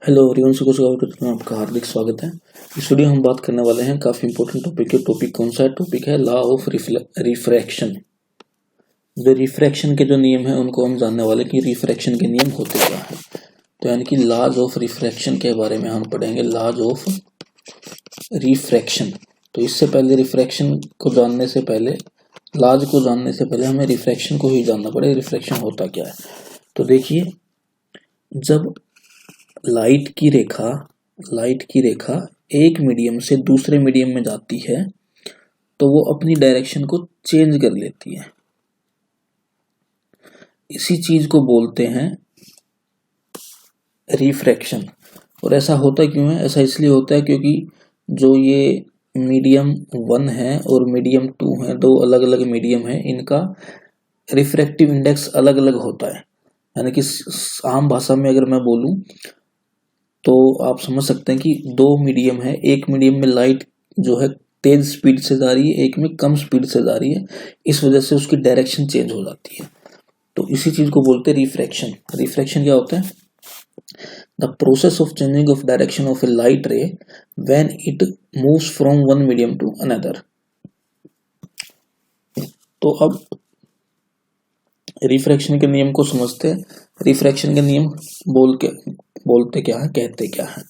Hello everyone, में आपका हार्दिक स्वागत है। इस वीडियो हम बात करने वाले हैं काफ़ी इंपॉर्टेंट टॉपिक के। टॉपिक कौन सा है? टॉपिक है लॉ ऑफ रिफ्रैक्शन। जो रिफ्रैक्शन के जो नियम हैं उनको हम जानने वाले कि रिफ्रैक्शन के नियम होते क्या हैं। तो यानी कि लॉज ऑफ रिफ्रैक्शन के बारे में हम पढ़ेंगे। Laws of refraction. तो इससे पहले रिफ्रैक्शन को जानने से पहले, लॉज को जानने से पहले हमें रिफ्रैक्शन को ही जानना पड़ेगा। रिफ्रैक्शन होता क्या है? तो देखिए, जब लाइट की रेखा एक मीडियम से दूसरे मीडियम में जाती है तो वो अपनी डायरेक्शन को चेंज कर लेती है। इसी चीज को बोलते हैं रिफ्रैक्शन। और ऐसा होता क्यों है? ऐसा इसलिए होता है क्योंकि जो ये मीडियम 1 है और मीडियम 2 है, दो अलग अलग मीडियम है, इनका रिफ्रैक्टिव इंडेक्स अलग अलग होता है। यानी कि आम भाषा में अगर मैं बोलूं तो आप समझ सकते हैं कि दो मीडियम है, एक मीडियम में लाइट जो है तेज स्पीड से जा रही है, एक में कम स्पीड से जा रही है। इस वजह से उसकी डायरेक्शन चेंज हो जाती है। तो इसी चीज को बोलते हैं रिफ्रैक्शन। रिफ्रैक्शन क्या होता है? The process of changing of direction of a light ray when it moves from one medium to another. तो अब रिफ्रैक्शन के नियम को समझते हैं। रिफ्रैक्शन के नियम बोलते क्या है, कहते क्या है?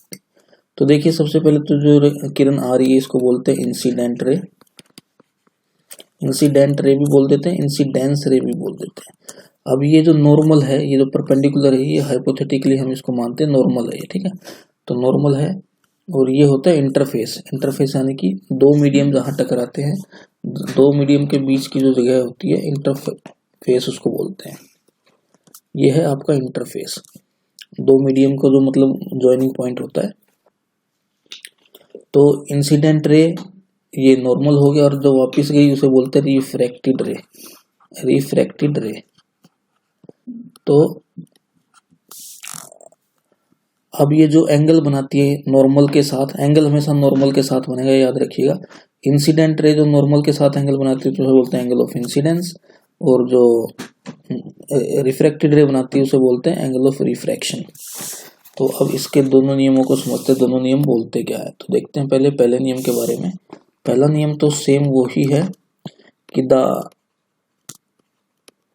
तो देखिए, सबसे पहले तो जो किरण आ रही है इसको बोलते हैं इंसिडेंट रे। इंसिडेंट रे भी बोल देते हैं, इंसिडेंस रे भी बोल देते हैं। अब ये जो नॉर्मल है, ये जो परपेंडिकुलर है, ये हाइपोथेटिकली हम इसको मानते हैं नॉर्मल है ये, ठीक है। तो नॉर्मल है। और ये होता है इंटरफेस। इंटरफेस यानी कि दो मीडियम जहां टकराते हैं, दो मीडियम के बीच की जो जगह होती है, इंटरफेस उसको बोलते हैं। ये है आपका इंटरफेस। दो मीडियम का जो मतलब ज्वाइनिंग पॉइंट होता है। तो इंसिडेंट रे ये नॉर्मल हो गया, और जो वापस गई उसे बोलते हैं रिफ्रैक्टेड रे। रिफ्रैक्टेड रे। तो अब ये जो एंगल बनाती है नॉर्मल के साथ, एंगल हमेशा नॉर्मल के साथ बनेगा, याद रखिएगा। इंसिडेंट रे जो नॉर्मल के साथ एंगल बनाती है तो उसे बोलते हैं एंगल ऑफ इंसिडेंस, और जो रिफ्रैक्टेड रे बनाती है उसे बोलते हैं एंगल ऑफ रिफ्रैक्शन। तो अब इसके दोनों नियमों को समझते हैं, दोनों नियम बोलते क्या है। तो देखते हैं पहले नियम के बारे में। पहला नियम तो सेम वही है कि the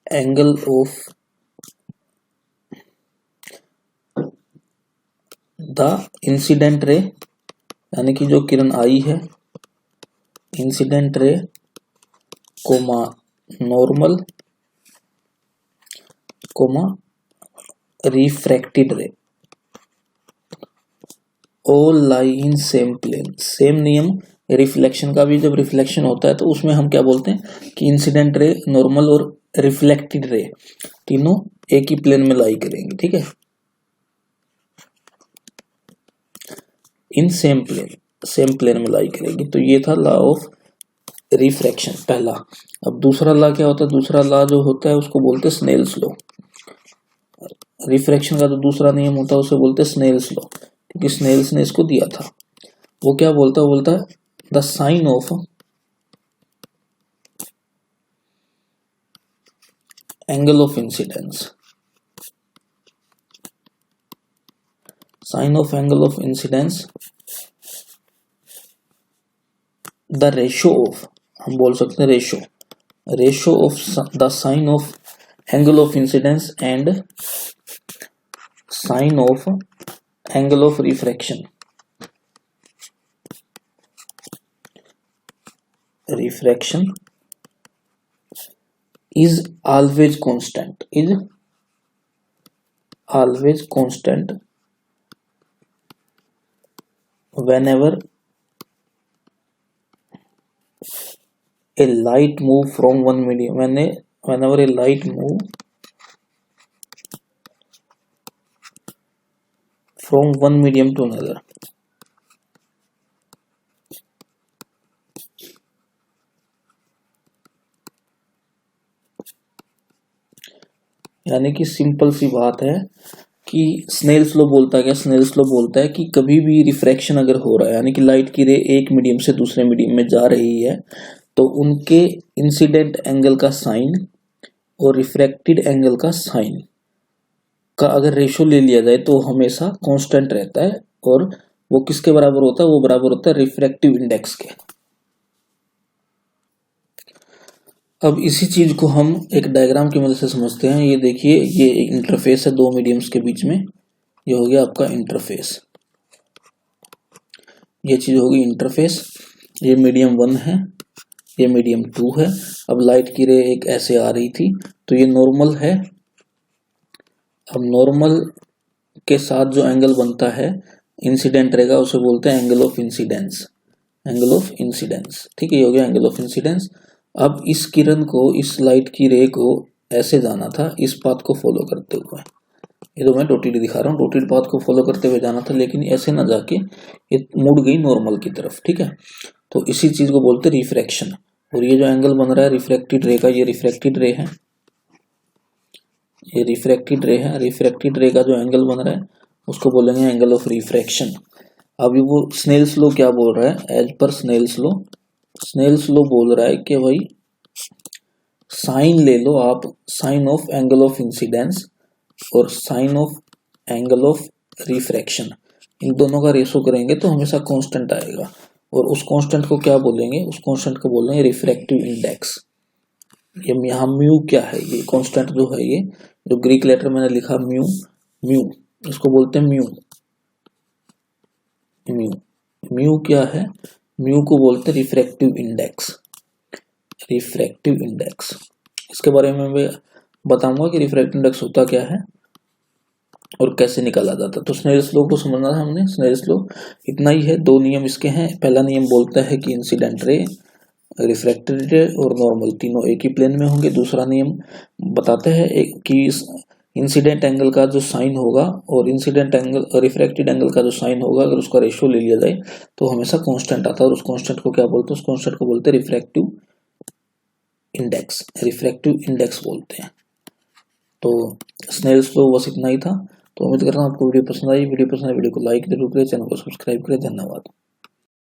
angle of the incident ray, यानी कि जो किरण आई है, incident ray comma normal comma refracted ray, all lie in same plane. Same नियम रिफ्लेक्शन का भी। जब रिफ्लेक्शन होता है तो उसमें हम क्या बोलते हैं कि इंसिडेंट रे, नॉर्मल और रिफ्लेक्टेड रे तीनों एक ही प्लेन में लाई करेंगे, ठीक है, इन सेम प्लेन में लाई करेंगे। तो ये था लॉ ऑफ रिफ्रैक्शन पहला। अब दूसरा लॉ क्या होता है? दूसरा लॉ जो होता है उसको बोलते हैं स्नेल्स लॉ। रिफ्रैक्शन का जो दूसरा नियम होता है उसे बोलते हैं स्नेल्स लॉ, क्योंकि स्नेल्स ने इसको दिया था। वो क्या बोलता है? बोलता है the sine of angle of incidence. Sine of angle of incidence the ratio of, हम बोल सकते हैं ratio of the sine of angle of incidence and sine of angle of refraction. Refraction is always constant whenever a light move from one medium, whenever a light move from one medium to another। यानी कि simple सी बात है कि Snell's law बोलता है क्या? Snell's law बोलता है कि कभी भी रिफ्रैक्शन अगर हो रहा है, यानी कि लाइट की रे एक मीडियम से दूसरे मीडियम में जा रही है, तो उनके इंसिडेंट एंगल का साइन और रिफ्रैक्टेड एंगल का साइन का अगर रेशो ले लिया जाए तो हमेशा कांस्टेंट रहता है, और वो किसके बराबर होता है, वो बराबर होता है रिफ्रैक्टिव इंडेक्स के। अब इसी चीज को हम एक डायग्राम की मदद से समझते हैं। ये देखिए, ये इंटरफेस है दो मीडियम्स के बीच में, ये हो गया आपका इंटरफेस, ये चीज होगी इंटरफेस। ये मीडियम 1 है, ये मीडियम 2 है। अब लाइट की रे एक ऐसे आ रही थी, तो ये नॉर्मल है। अब नॉर्मल के साथ जो एंगल बनता है इंसिडेंट रहेगा, उसे बोलते हैं angle of incidence, angle of incidence. ठीक है, ये हो गया एंगल ऑफ इंसिडेंस। अब इस किरण को, इस लाइट की रे को ऐसे जाना था, इस पाथ को फॉलो करते हुए। ये तो मैं डॉटेड दिखा रहा हूँ, डॉटेड पाथ को फॉलो करते हुए जाना था, लेकिन ऐसे ना जाके ये मुड़ गई नॉर्मल की तरफ। ठीक है, तो इसी चीज को बोलते हैं रिफ्रैक्शन। और ये जो एंगल बन रहा है रिफ्रैक्टेड रे का, ये रिफ्रैक्टेड रे है, ये रिफ्रैक्टेड रे है। रिफ्रैक्टेड रे का जो एंगल बन रहा है उसको बोलेंगे एंगल ऑफ रिफ्रैक्शन। अभी वो स्नेल्स लॉ क्या बोल रहा है, as per Snell's law, Snell's law बोल रहा है कि भाई साइन ले लो आप, sine of angle of incidence और sine of angle of refraction, इन दोनों का रेशो करेंगे तो हमेशा कांस्टेंट आएगा। और उस कांस्टेंट को क्या बोलेंगे, उस कांस्टेंट को बोलेंगे रिफ्रैक्टिव इंडेक्स। ये यहाँ म्यू क्या है, ये कांस्टेंट जो है, ये जो ग्रीक लेटर मैंने लिखा म्यू, म्यू इसको बोलते हैं म्यू। म्यू म्यू क्या है, म्यू को बोलते हैं रिफ्रैक्टिव इंडेक्स, रिफ्रैक्टिव इंडेक्स। इसके बारे में मैं बताऊंगा कि रिफ्रैक्टिव इंडेक्स होता क्या है और कैसे निकाला जाता है। तो स्नेल्स लॉ को समझना है हमने। स्नेल्स लॉ इतना ही है, दो नियम इसके हैं। पहला नियम बोलता है कि इंसिडेंट रे, रिफ्रैक्टेड रे और नॉर्मल तीनों एक ही प्लेन में होंगे। दूसरा नियम बताता है कि इंसिडेंट एंगल का जो साइन होगा और इंसिडेंट एंगल, रिफ्रैक्टेड एंगल का जो साइन होगा, अगर उसका रेशियो ले लिया जाए तो हमेशा कांस्टेंट आता है। और उस कांस्टेंट को क्या बोलते हैं, उस कांस्टेंट को बोलते हैं रिफ्रैक्टिव इंडेक्स, रिफ्रैक्टिव इंडेक्स बोलते हैं। तो स्नेल्स लॉ बस इतना ही था। तो उम्मीद करता हूँ आपको वीडियो पसंद आई। वीडियो पसंद है वीडियो को लाइक जरूर करें, चैनल को सब्सक्राइब करें। धन्यवाद।